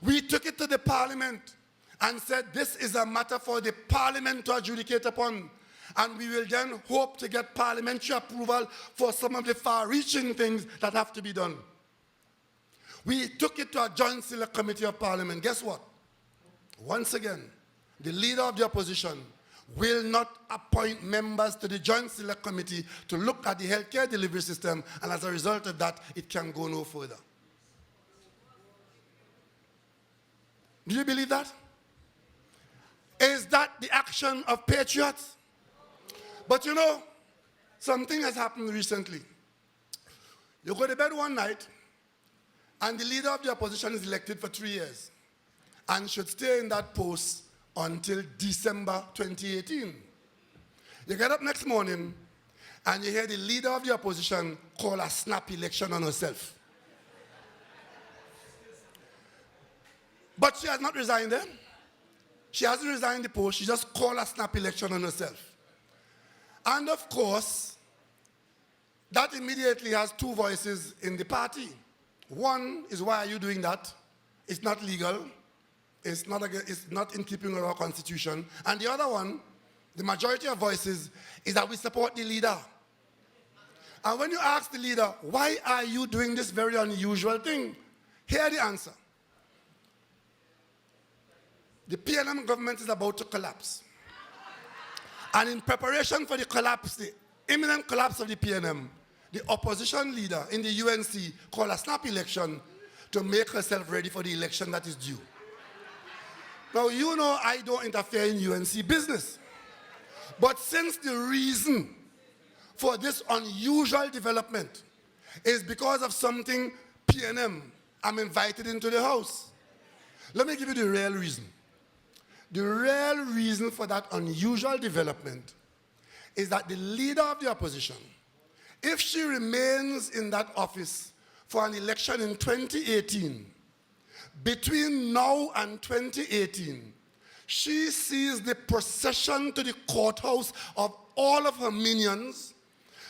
We took it to the Parliament and said this is a matter for the Parliament to adjudicate upon. And we will then hope to get parliamentary approval for some of the far-reaching things that have to be done. We took it to a joint select committee of Parliament. Guess what? Once again, the leader of the opposition will not appoint members to the joint select committee to look at the healthcare delivery system, and as a result of that, it can go no further. Do you believe that? Is that the action of patriots? But you know, something has happened recently. You go to bed one night, and the leader of the opposition is elected for 3 years and should stay in that post until December 2018. You get up next morning, and you hear the leader of the opposition call a snap election on herself. But she has not resigned then. She hasn't resigned the post, she just called a snap election on herself. And of course, that immediately has two voices in the party. One is, why are you doing that? It's not legal. It's not in keeping with our constitution. And the other one, the majority of voices, is that we support the leader. And when you ask the leader, why are you doing this very unusual thing? Hear the answer. The PLM government is about to collapse. And in preparation for the collapse, the imminent collapse of the PNM, the opposition leader in the UNC called a snap election to make herself ready for the election that is due. Now, you know I don't interfere in UNC business. But since the reason for this unusual development is because of something TNM, I'm invited into the house. Let me give you the real reason. The real reason for that unusual development is that the leader of the opposition, if she remains in that office for an election in 2018, between now and 2018, she sees the procession to the courthouse of all of her minions.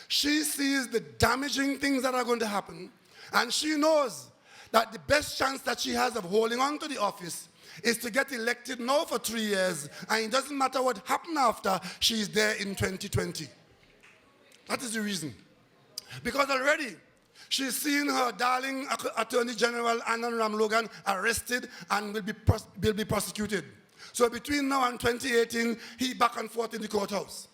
She sees the damaging things that are going to happen, and she knows that the best chance that she has of holding on to the office is to get elected now for 3 years, and it doesn't matter what happens after, she's there in 2020. That is the reason. Because already, she's seen her darling Attorney General Anand Ramlogan arrested and will be prosecuted. So between now and 2018, he back and forth in the courthouse.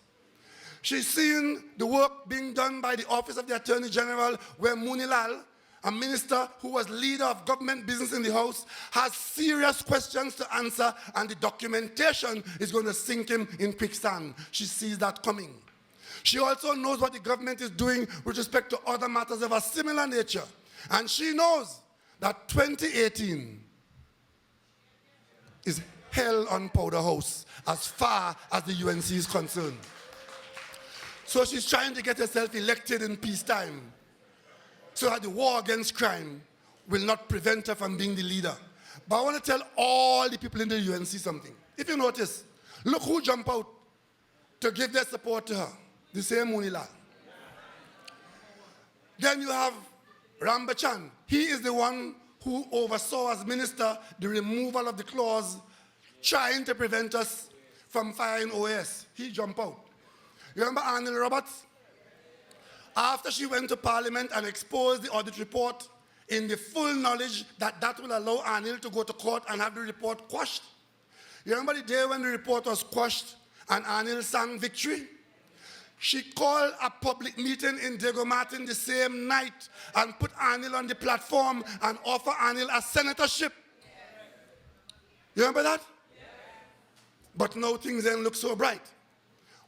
She's seen the work being done by the Office of the Attorney General, where Munilal, a minister who was leader of government business in the House, has serious questions to answer, and the documentation is going to sink him in quicksand. She sees that coming. She also knows what the government is doing with respect to other matters of a similar nature. And she knows that 2018 is hell on powder house as far as the UNC is concerned. So she's trying to get herself elected in peacetime so that the war against crime will not prevent her from being the leader. But I want to tell all the people in the UNC something. If you notice, look who jumped out to give their support to her. The same Munilal. Then you have Rambachan. He is the one who oversaw as minister the removal of the clause trying to prevent us from firing OAS. He jumped out. You remember Arnil Roberts? After she went to Parliament and exposed the audit report in the full knowledge that that will allow Arnil to go to court and have the report quashed. You remember the day when the report was quashed and Arnil sang victory? She called a public meeting in Diego Martin the same night and put Arnil on the platform and offered Arnil a senatorship. You remember that? But now things don't look so bright.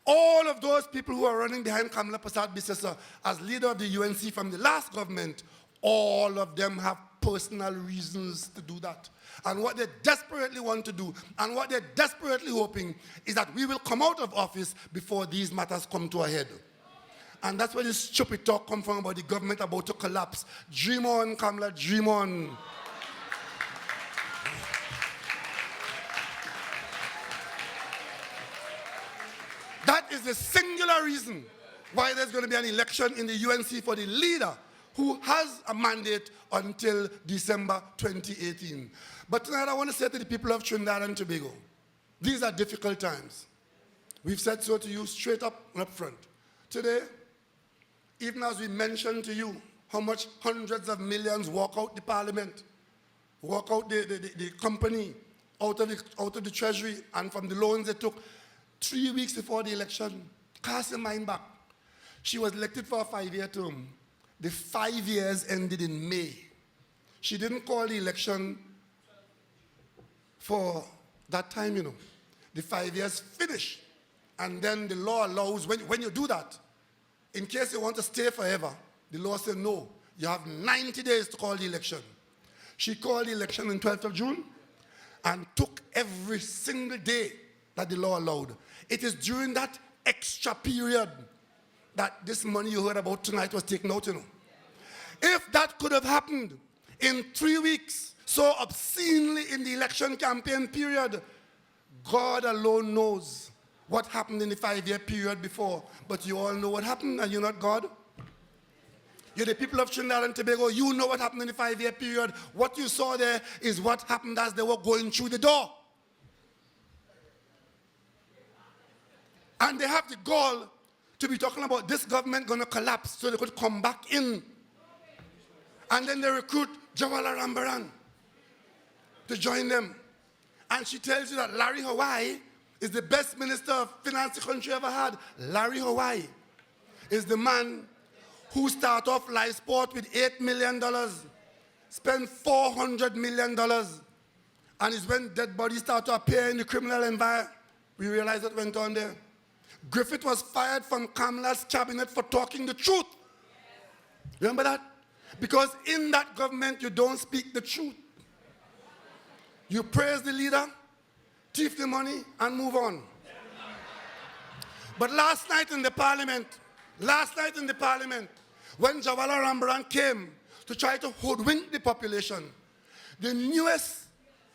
All of those people who are running behind Kamala Prasad Bisesa as leader of the UNC from the last government, all of them have personal reasons to do that. And what they desperately want to do, and what they're desperately hoping, is that we will come out of office before these matters come to a head. And that's where this stupid talk comes from about the government about to collapse. Dream on, Kamala, dream on. That is the singular reason why there's going to be an election in the UNC for the leader who has a mandate until December 2018. But tonight I want to say to the people of Trinidad and Tobago, these are difficult times. We've said so to you straight up and up front. Today, even as we mentioned to you how much hundreds of millions walk out the parliament, walk out the company, out of the treasury, and from the loans they took, 3 weeks before the election, cast your mind back. She was elected for a 5-year term. The 5 years ended in May. She didn't call the election for that time, you know. The 5 years finished. And then the law allows, when you do that, in case you want to stay forever, the law said no, you have 90 days to call the election. She called the election on 12th of June and took every single day that the law allowed. It is during that extra period that this money you heard about tonight was taken out, you know. If that could have happened in 3 weeks, so obscenely in the election campaign period, God alone knows what happened in the 5-year period before. But you all know what happened, and you're not God. You're the people of Trinidad and Tobago. You know what happened in the 5-year period. What you saw there is what happened as they were going through the door. And they have the goal to be talking about this government going to collapse so they could come back in. And then they recruit Jawala Rambaran to join them. And she tells you that Larry Hawaii is the best minister of finance the country ever had. Larry Hawaii is the man who started off live sport with $8 million, spent $400 million, and it's when dead bodies start to appear in the criminal environment, we realize what went on there. Griffith was fired from Kamala's cabinet for talking the truth. Remember that? Because in that government, you don't speak the truth. You praise the leader, thief the money, and move on. But last night in the parliament, when Jawala Rambaran came to try to hoodwink the population, the newest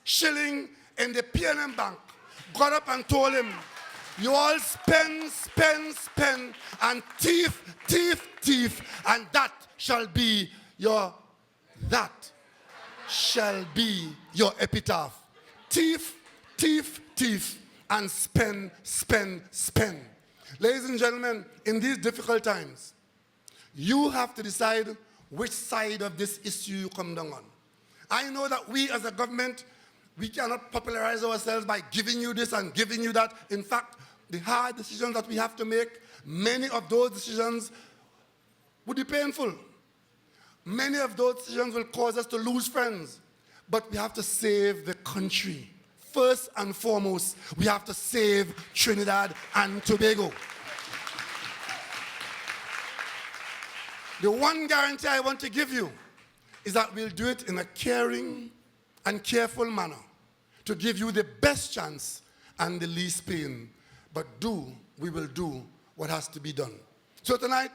shilling in the PNM Bank got up and told him, you all spend, and thief, and that shall be your epitaph. Thief, and spend. Ladies and gentlemen, in these difficult times, you have to decide which side of this issue you come down on. I know that we as a government, we cannot popularize ourselves by giving you this and giving you that. In fact, the hard decisions that we have to make, many of those decisions would be painful. Many of those decisions will cause us to lose friends. But we have to save the country. First and foremost, we have to save Trinidad and Tobago. The one guarantee I want to give you is that we'll do it in a caring and careful manner to give you the best chance and the least pain. But we will do what has to be done. So tonight,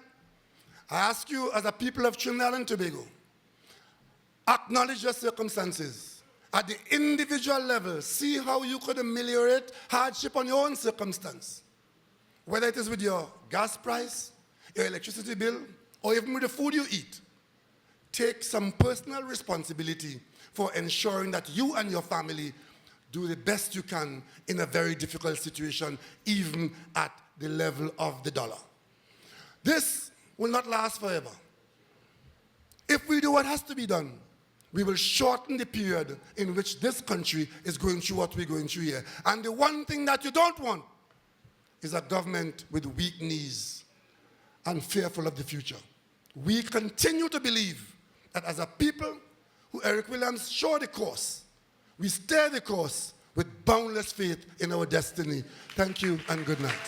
I ask you as a people of Trinidad and Tobago, acknowledge your circumstances. At the individual level, see how you could ameliorate hardship on your own circumstance. Whether it is with your gas price, your electricity bill, or even with the food you eat. Take some personal responsibility for ensuring that you and your family do the best you can in a very difficult situation, even at the level of the dollar. This will not last forever. If we do what has to be done, we will shorten the period in which this country is going through what we're going through here. And the one thing that you don't want is a government with weak knees and fearful of the future. We continue to believe that as a people who Eric Williams showed the course, we stay the course with boundless faith in our destiny. Thank you and good night.